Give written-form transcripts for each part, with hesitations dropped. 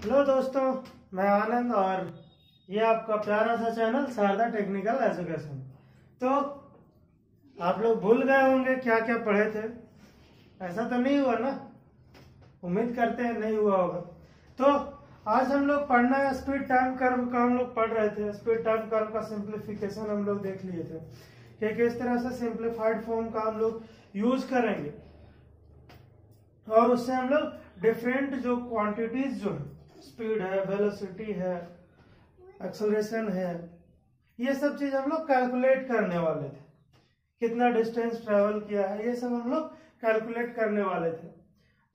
Hello दोस्तों, मैं आनंद और ये आपका प्यारा सा चैनल शारदा टेक्निकल एजुकेशन। तो आप लोग भूल गए होंगे क्या क्या पढ़े थे। ऐसा तो नहीं हुआ ना, उम्मीद करते हैं नहीं हुआ होगा। तो आज हम लोग पढ़ना है स्पीड टाइम कर्व का। हम लोग पढ़ रहे थे स्पीड टाइम कर्व का सिंप्लीफिकेशन हम लोग देख लिए थे कि किस तरह से सिंप्लीफाइड फॉर्म का हम लोग यूज करेंगे और उससे हम लोग डिफरेंट जो क्वांटिटीज जो है, स्पीड है, वेलोसिटी है, एक्सेलरेशन है, ये सब चीज हम लोग कैलकुलेट करने वाले थे। कितना डिस्टेंस ट्रेवल किया है ये सब हम लोग कैलकुलेट करने वाले थे।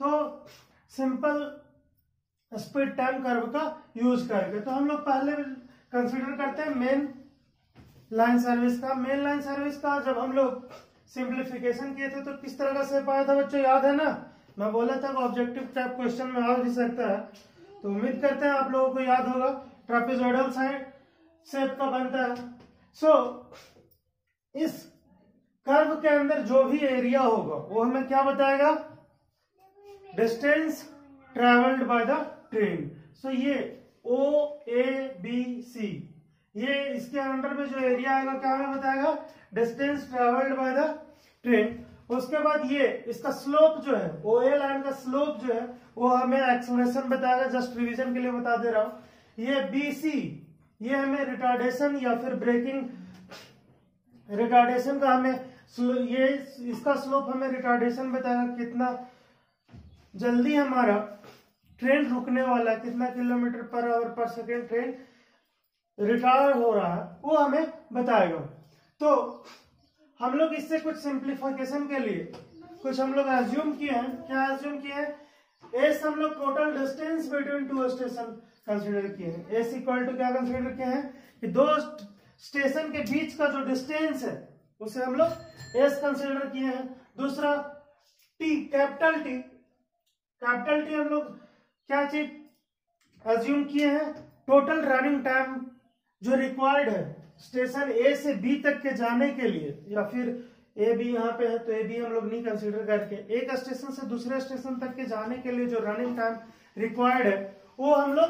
तो सिंपल स्पीड टाइम कर्व का यूज करके तो हम लोग पहले कंसीडर करते हैं मेन लाइन सर्विस का। मेन लाइन सर्विस का जब हम लोग सिंप्लीफिकेशन किए थे तो किस तरह का शेप आया था बच्चों, याद है ना? मैं बोला था ऑब्जेक्टिव टाइप क्वेश्चन में आ भी सकता है, तो उम्मीद करते हैं आप लोगों को याद होगा। ट्रापेजोइडल शेप का बनता है। सो इस कर्व के अंदर जो भी एरिया होगा वो हमें क्या बताएगा? Distance travelled by the train. So ये OABC, ये इसके अंडर में जो एरिया आएगा क्या हमें बताएगा? Distance travelled by the train. उसके बाद ये इसका स्लोप जो है, OA लाइन का स्लोप जो है वो हमें एक्सेलरेशन बताएगा। जस्ट रिवीजन के लिए बता दे रहा हूं। ये BC ये हमें रिटार्डेशन या फिर ब्रेकिंग रिटार्डेशन का हमें ये इसका स्लोप हमें रिटार्डेशन बताएगा, कितना जल्दी हमारा ट्रेन रुकने वाला है, कितना kilometre per hour per second train retard हो रहा है वो हमें बताएगा। तो हम लोग इससे कुछ सिंप्लीफिकेशन के लिए कुछ हम लोग एज्यूम किए हैं। क्या एज्यूम किए हैं? एस हम लोग total distance between two station consider किए हैं। एस इक्वल टू क्या कंसीडर किए हैं कि दो स्टेशन के बीच का जो डिस्टेंस है उसे हम लोग एस कंसीडर किए हैं। दूसरा टी, कैपिटल टी हम लोग क्या चीज एज्यूम किए हैं? टोटल रनिंग टाइम जो रिक्वायर्ड है स्टेशन ए से बी तक के जाने के लिए, या फिर ए बी यहाँ पे है तो ए बी हम लोग नहीं कंसीडर करके एक स्टेशन से दूसरे स्टेशन तक के जाने के लिए जो रनिंग टाइम रिक्वायर्ड है वो हम लोग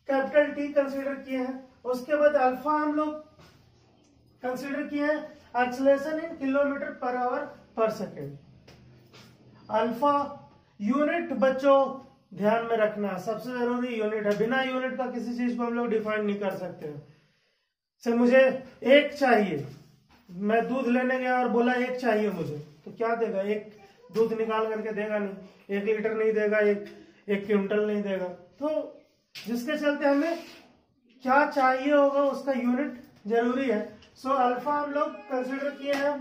कैपिटल टी कंसीडर किए हैं। उसके बाद अल्फा हम लोग कंसीडर किए हैं acceleration in kilometre per hour per second. Alpha unit बच्चों ध्यान में रखना, सबसे जरूरी यूनिट है। बिना यूनिट का किसी चीज को हम लोग डिफाइन नहीं कर सकते। सर मुझे एक चाहिए, मैं दूध लेने गया और बोला एक चाहिए मुझे, तो क्या देगा? एक दूध निकाल करके देगा नहीं, 1 लीटर नहीं देगा, एक क्विंटल नहीं देगा। तो जिसके चलते हमें क्या चाहिए होगा उसका यूनिट जरूरी है। सो अल्फा हम लोग कंसिडर किए हैं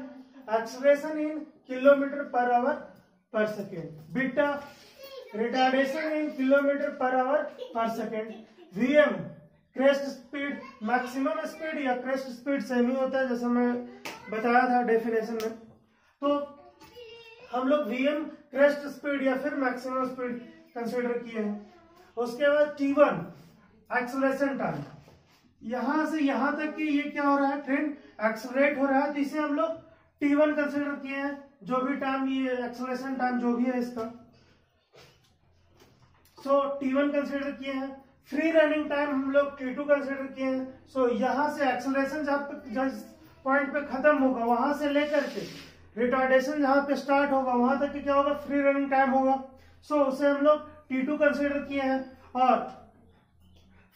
acceleration in kilometre per hour per second. Beta retardation in kilometre per hour per second. VM crest speed, maximum speed या क्रेस्ट स्पीड सेम ही होता है जैसे मैं बताया था डेफिनेशन में। तो हम लोग VM क्रेस्ट स्पीड या फिर मैक्सिमम स्पीड कंसीडर किए हैं। उसके बाद T1 एक्सेलरेशन टाइम, यहां से यहां तक कि ये क्या हो रहा है? ट्रेन एक्सेलरेट हो रहा है, तो इसे हम लोग T1 कंसीडर किए हैं। जो भी टाइम ये एक्सेलरेशन टाइम जो भी है इसका, सो T1 कंसीडर किए हैं। फ्री रनिंग टाइम हम लोग T2 कंसीडर किए हैं। सो यहां से एक्सेलरेशन जहां पॉइंट पे खत्म होगा वहां से लेकर के रिटार्डेशन जहां पे स्टार्ट होगा वहां तक क्या होगा? फ्री रनिंग टाइम होगा। सो उसे हम लोग T2 कंसीडर किए हैं। और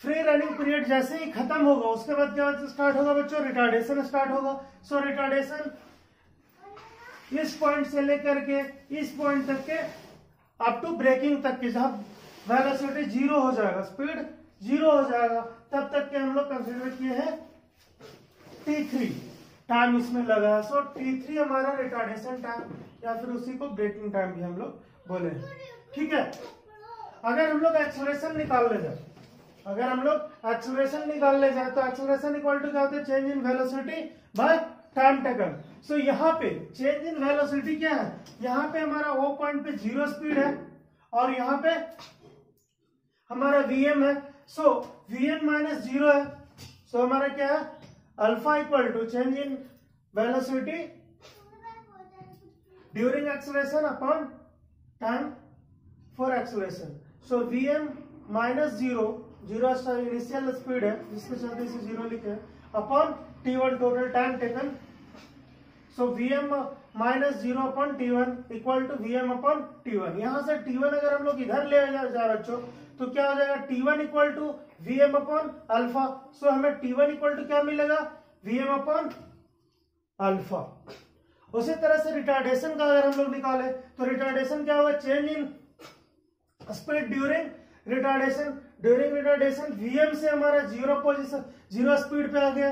फ्री रनिंग पीरियड जैसे ही खत्म होगा उसके बाद क्या स्टार्ट होगा बच्चों? रिटार्डेशन स्टार्ट होगा। सो रिटार्डेशन इस पॉइंट से लेकर के इस पॉइंट तक के अप टू ब्रेकिंग तक के, जहां वेलोसिटी 0 हो जाएगा, स्पीड 0 हो जाएगा, तब तक के हम लोग कंसीडर किए हैं T3 टाइम इसमें लगा है। सो T3 हमारा रिटार्डेशन टाइम या फिर उसी को ब्रेकिंग टाइम भी हम लोग बोले हैं। ठीक है। अगर हम लोग एक्सेलरेशन निकाल ले जाए तो एक्सेलरेशन इक्वल टू क्या होता है? Change in velocity by time taken. So यहाँ पे चेंज इन वेलोसिटी क्या है? यहाँ पे हमारा O पॉइंट पे 0 स्पीड है और यहाँ पे हमारा VM है। सो VM माइनस 0 है। सो हमारा क्या है? Alpha equal to change in velocity during acceleration upon time for acceleration. So VM -0, zero initial speed है जिसके चलते इसे 0 लिखे, upon t1 total time taken. So Vm -0 upon t1 equal to Vm upon t1। यहां से t1 अगर हम लोग इधर ले जा बच्चों तो क्या हो जाएगा, t1 equal to Vm upon alpha. So हमें t1 इक्वल टू क्या मिलेगा, Vm अपॉन अल्फा। उसी तरह से रिटार्डेशन का अगर हम लोग निकाले तो रिटार्डेशन क्या होगा, change in speed during retardation. During retardation Vm से हमारा 0 पोजिशन 0 स्पीड पे आ गया।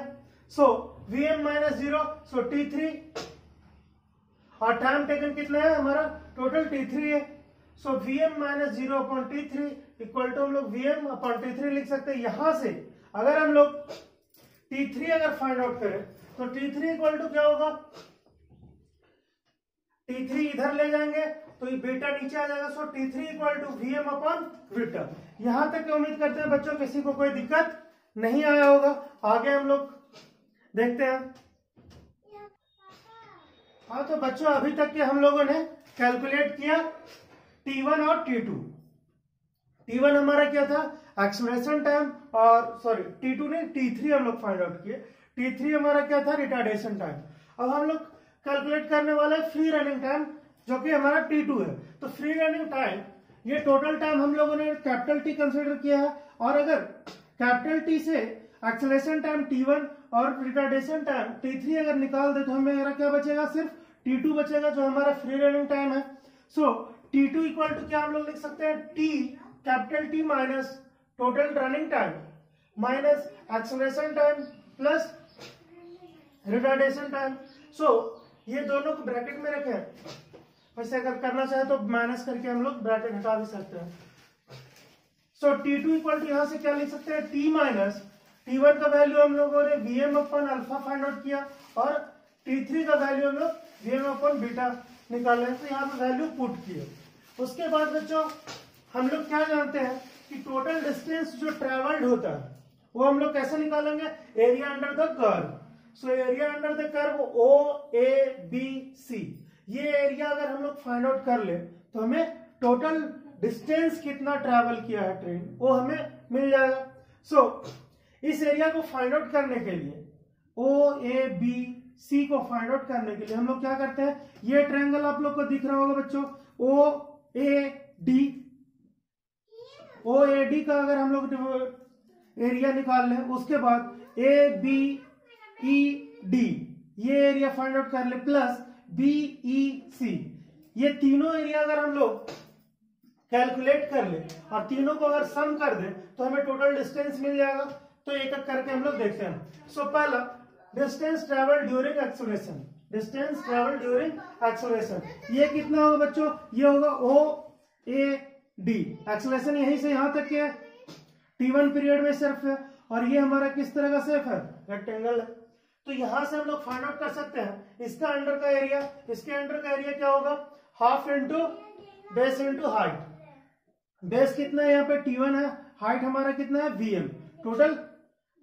सो Vm -0, सो t3, और टाइम टेकन कितना है हमारा, टोटल t3 है। So Vm -0 upon t3 equal to हम लोग Vm अपॉन t3 लिख सकते हैं। यहां से अगर हम लोग t3 अगर फाइंड आउट करें तो t3 इक्वल टू क्या होगा, t3 इधर ले जाएंगे तो ये बीटा नीचे आ जाएगा। So t3 equal to Vm upon beta. यहां तक की उम्मीद करते हैं बच्चों किसी को कोई दिक्कत नहीं आया होगा। आगे हम लोग देखते हैं। हाँ तो बच्चों अभी तक के हम लोगों ने कैलकुलेट किया t1 और t2। t1 हमारा क्या था, एक्सेलरेशन टाइम, और सॉरी t2 ने t3 हम लोग फाइंड आउट किए। t3 हमारा क्या था, रिटार्डेशन टाइम। अब हम लोग कैलकुलेट करने वाला है फ्री रनिंग टाइम जो कि हमारा t2 है। तो फ्री रनिंग टाइम, ये टोटल टाइम हम लोगों ने कैपिटल T कंसिडर किया है, और अगर कैपिटल T से एक्सेलरेशन टाइम t1 और रिटार्डेशन टाइम t3 अगर निकाल दे तो हमें क्या बचेगा, सिर्फ t2 बचेगा जो हमारा फ्री रनिंग टाइम है। सो t2 इक्वल टू क्या हम लोग लिख सकते हैं, t capital T minus total running time minus acceleration time plus retardation time. So ये दोनों को ब्रैकेट में रखें, वैसे अगर करना चाहे तो माइनस करके हम लोग ब्रैकेट हटा भी सकते हैं। सो t2 इक्वल टू यहां से क्या लिख सकते हैं, t माइनस t1 का वैल्यू हम लोगों ने Vm अपन अल्फा फाइंड आउट किया, और t3 का वैल्यू हम लोग Vm अपन बीटा निकाले, तो यहाँ पे वैल्यू पुट किए। उसके बाद बच्चों हम लोग क्या जानते हैं कि टोटल डिस्टेंस जो ट्रेवल्ड होता है वो हम लोग कैसे निकालेंगे, area under the curve. So area under the curve OABC, ये एरिया अगर हम लोग फाइंड आउट कर ले तो हमें टोटल डिस्टेंस कितना ट्रैवल किया है ट्रेन वो हमें मिल जाएगा। सो इस एरिया को फाइंड आउट करने के लिए, OABC को फाइंड आउट करने के लिए हम लोग क्या करते हैं, ये ट्रायंगल आप लोग को दिख रहा होगा बच्चों, OAD का अगर हम लोग एरिया निकाल लें, उसके बाद ABED ये एरिया फाइंड आउट कर ले, प्लस BEC, ये तीनों एरिया अगर हम लोग कैलकुलेट कर ले और तीनों को अगर सम कर दे तो हमें टोटल डिस्टेंस मिल जाएगा। तो एक एक करके हम लोग देखते हैं। सो पहला distance travel during acceleration, distance travel during acceleration, ये कितना होगा बच्चों, ये होगा OAD। एक्सेलरेशन यहीं से यहां तक के t1 पीरियड में सिर्फ है, और ये हमारा किस तरह का शेप है, रेक्टेंगल है। तो यहां से हम लोग फाइंड आउट कर सकते हैं इसका अंडर का एरिया। इसके अंडर का एरिया क्या होगा, half into base into height. Base कितना है यहाँ पे t1 है, हाइट हमारा कितना है Vm, टोटल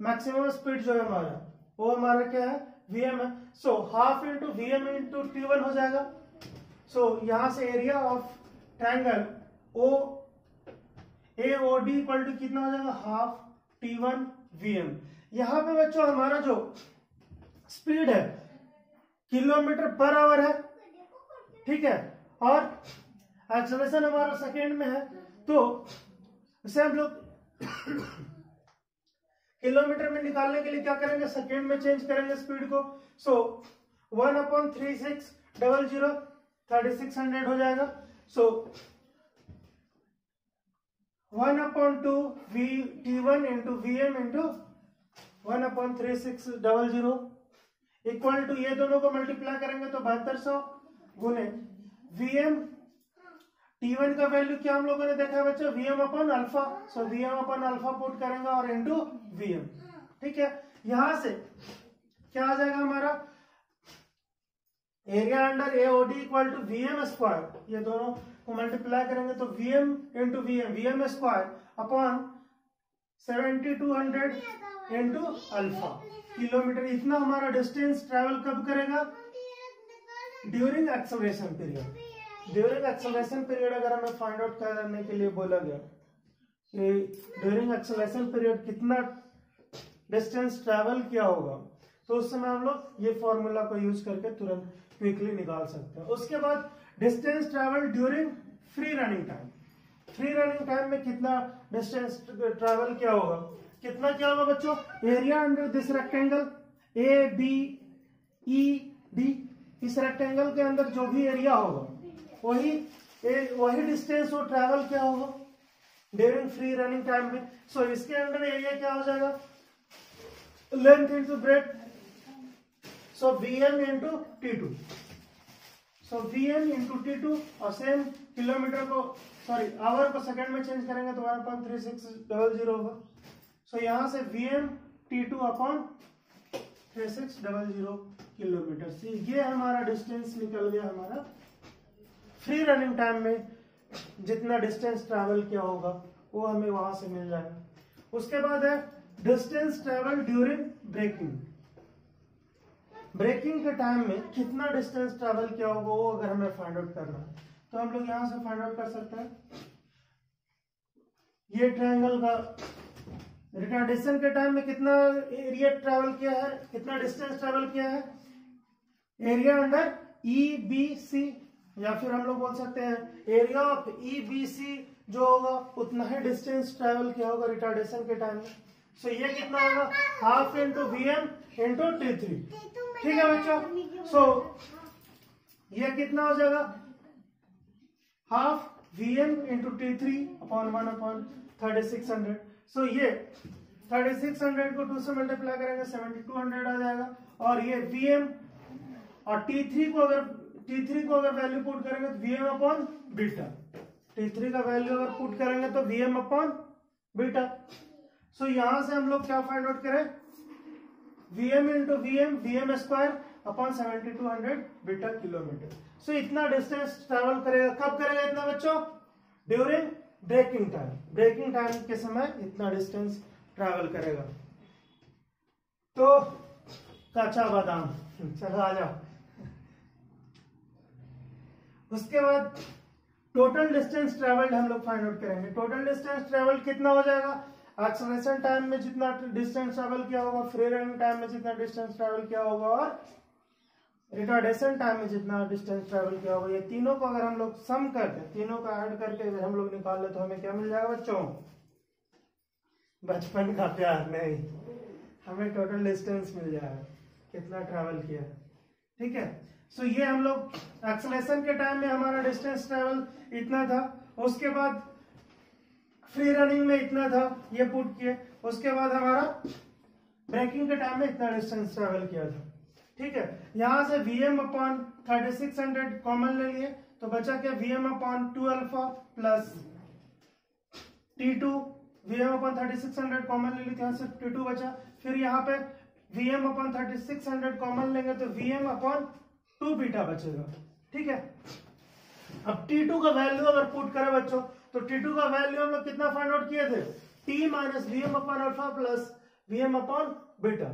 मैक्सिमम स्पीड जो है हमारा वो हमारा क्या है, Vm है। So half into Vm into t1 हो जाएगा। सो यहां से area of triangle AOD equal to कितना हो जाएगा, हाफ t1 Vm। यहां पे बच्चों हमारा जो स्पीड है किलोमीटर पर आवर है, ठीक है, और एक्सेलरेशन हमारा सेकेंड में है, तो इसे हम लोग किलोमीटर में निकालने के लिए क्या करेंगे, सेकेंड में चेंज करेंगे स्पीड को। सो 1/3600 3600 हो जाएगा। So 1/2 t1 into Vm into 1/3600 equal to, ये दोनों को मल्टीप्लाई करेंगे तो 7200 गुने Vm, t1 का वैल्यू क्या हम लोगों ने देखा है बच्चों, Vm अपन अल्फा। सो Vm अपन अल्फा पुट करेंगे और इंटू Vm, ठीक है। यहां से क्या आ जाएगा हमारा, area under AOD equal to Vm square, ये दोनों को मल्टीप्लाई करेंगे तो Vm into Vm square upon 7200 into alpha kilometre. इतना हमारा डिस्टेंस ट्रेवल कब करेगा, during acceleration period. During acceleration period अगर हमें फाइंड आउट करने के लिए बोला गया ड्यूरिंग एक्सेलरेशन पीरियड कितना डिस्टेंस ट्रैवल किया होगा, तो उस समय हम लोग ये फॉर्मूला को यूज करके तुरंत क्विकली निकाल सकते हैं। उसके बाद distance travel during free running time. Free running time में कितना डिस्टेंस ट्रैवल किया होगा, कितना क्या होगा बच्चों, area under this rectangle A B E D, इस रेक्टेंगल के अंदर जो भी एरिया होगा वही डिस्टेंस वो ट्रैवल क्या होगा ड्यूरिंग फ्री रनिंग टाइम में। सो इसके अंदर एरिया क्या हो जाएगा, लेंथ इंटू ब्रेथ, सो Vm इंटू T2, सो Vm इंटू T2, और सेम किलोमीटर को सॉरी आवर को सेकंड में चेंज करेंगे तो 1.3600 होगा। सो यहां से Vm T2 अपॉन 3600 किलोमीटर। से ये हमारा डिस्टेंस निकल गया, हमारा फ्री रनिंग टाइम में जितना डिस्टेंस ट्रैवल किया होगा वो हमें वहां से मिल जाएगा। उसके बाद है distance travel during braking. Braking के टाइम में कितना डिस्टेंस ट्रैवल किया होगा वो अगर हमें फाइंड आउट करना है तो हम लोग यहां से फाइंड आउट कर सकते हैं। ये ट्रायंगल का रिटार्डेशन के टाइम में कितना एरिया ट्रैवल किया है, कितना डिस्टेंस ट्रैवल किया है, area under E B C, या फिर हम लोग बोल सकते हैं area of E B C जो होगा उतना ही डिस्टेंस ट्रैवल किया होगा रिटार्डेशन के टाइम में। सो ये कितना होगा, half into Vm into T3। ठीक है बच्चों, सो ये कितना हो जाएगा, half Vm into T3 upon 1 upon 3600। सो ये 3600 को 2 से मल्टीप्लाई करेंगे 7200 आ जाएगा, और ये Vm और T3 को अगर वैल्यू पुट करेंगे तो Vm अपॉन बीटा, T3 का वैल्यू अगर पुट करेंगे तो Vm अपॉन बीटा। सो यहां से हम लोग क्या फाइंड आउट करें, Vm into Vm square upon 7200 beta kilometre. So इतना डिस्टेंस ट्रैवल करेगा, कब करेगा इतना बच्चों, during braking time. Braking time के समय इतना डिस्टेंस ट्रैवल करेगा। तो कच्चा बादाम, चलो आ जाओ। उसके बाद टोटल डिस्टेंस ट्रैवल्ड हम लोग फाइंड आउट करेंगे। टोटल डिस्टेंस ट्रैवल कितना हो जाएगा, एक्सेलरेशन टाइम में जितना डिस्टेंस ट्रैवल किया होगा, फ्री रनिंग टाइम में जितना डिस्टेंस ट्रैवल किया होगा, और रिटार्डेशन टाइम में जितना डिस्टेंस ट्रैवल किया होगा। ये तीनों को अगर हम लोग सम करते हैं, तीनों का ऐड करके अगर हम लोग निकाल ले तो हमें क्या मिल जाएगा बच्चों, बचपन का प्यार नहीं, हमें टोटल डिस्टेंस मिल जाएगा कितना ट्रैवल किया है। ठीक है, सो ये हम लोग एक्सेलरेशन के टाइम में हमारा डिस्टेंस ट्रैवल इतना था, उसके बाद फ्री रनिंग में इतना था, ये पुट किए, उसके बाद हमारा ब्रेकिंग के टाइम में इतना डिस्टेंस ट्रैवल किया था। ठीक है, यहां से Vm अपॉन 3600 कॉमन ले लिए तो बचा क्या, Vm upon 2 alpha plus T2, Vm upon 3600 common ले ली तो यहां से T2 बचा। फिर यहाँ पे Vm अपॉन 3600 कॉमन लेंगे तो Vm अपॉन 2 बीटा बचेगा। ठीक है, अब T2 का वैल्यू अगर पुट करें बच्चों तो T2 का वैल्यू हम लोग कितना फाइंड आउट किए थे, T minus Vm upon alpha plus Vm upon beta.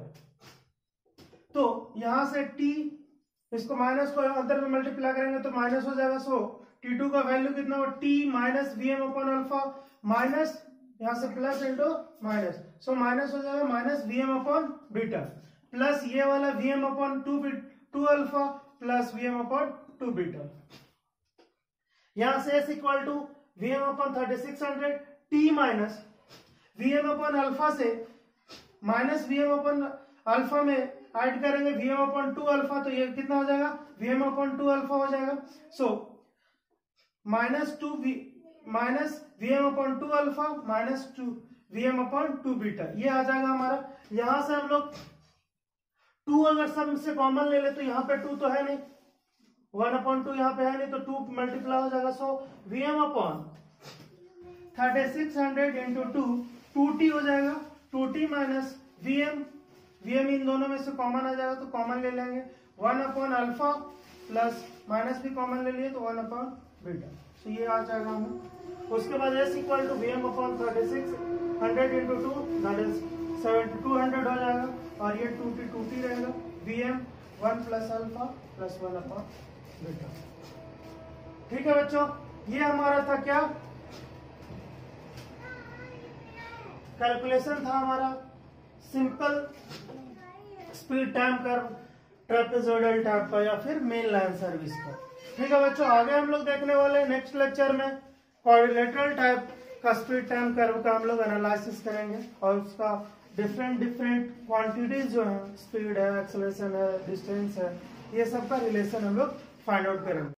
तो यहां से T, इसको माइनस को अंदर में मल्टीप्लाई करेंगे तो माइनस हो जाएगा। सो T2 का वैल्यू कितना हो, T minus Vm upon alpha minus यहां से plus into minus, so minus हो जाएगा minus Vm upon beta plus ये वाला Vm upon 2 alpha plus Vm upon 2 beta. यहां से S equal to Vm upon 3600 T minus Vm upon alpha से minus Vm upon alpha में add करेंगे Vm upon 2 alpha, तो ये कितना हो जाएगा, Vm अपॉन 2 अल्फा हो जाएगा। So minus Vm upon 2 alpha minus Vm upon 2 beta, ये आ जाएगा हमारा। यहां से हम लोग 2 अगर सब से कॉमन ले ले तो यहाँ पे 2 तो है नहीं, 1 अपॉन 2 यहाँ पे है नहीं, तो 2 मल्टीप्लाई हो जाएगा। सो Vm अपॉन 3600 इंटू 2T हो जाएगा, 2T माइनस Vm इन दोनों में से कॉमन आ जाएगा तो कॉमन ले लेंगे, 1 अपॉन अल्फा प्लस माइनस भी कॉमन ले लिए तो 1 अपॉन बीटा। तो ये आ जाएगा हमें। उसके बाद S equal to Vm upon 3600 into 2 that is 7200 हो जाएगा, और ये 2T रहेगा, Vm 1 plus alpha plus 1 upon beta. ठीक है बच्चों, ये हमारा था क्या, कैलकुलेशन था हमारा simple speed time curve trapezoidal type का या फिर मेन लाइन सर्विस का। ठीक है बच्चों, आगे हम लोग देखने वाले हैं नेक्स्ट लेक्चर में क्वाड्रिलेटरल टाइप का स्पीड टाइम कर्व का हम लोग एनालिसिस करेंगे और उसका डिफरेंट क्वांटिटीज जो है, स्पीड है, एक्सेलरेशन है, डिस्टेंस है, ये सब का रिलेशन हम लोग फाइंड आउट करेंगे।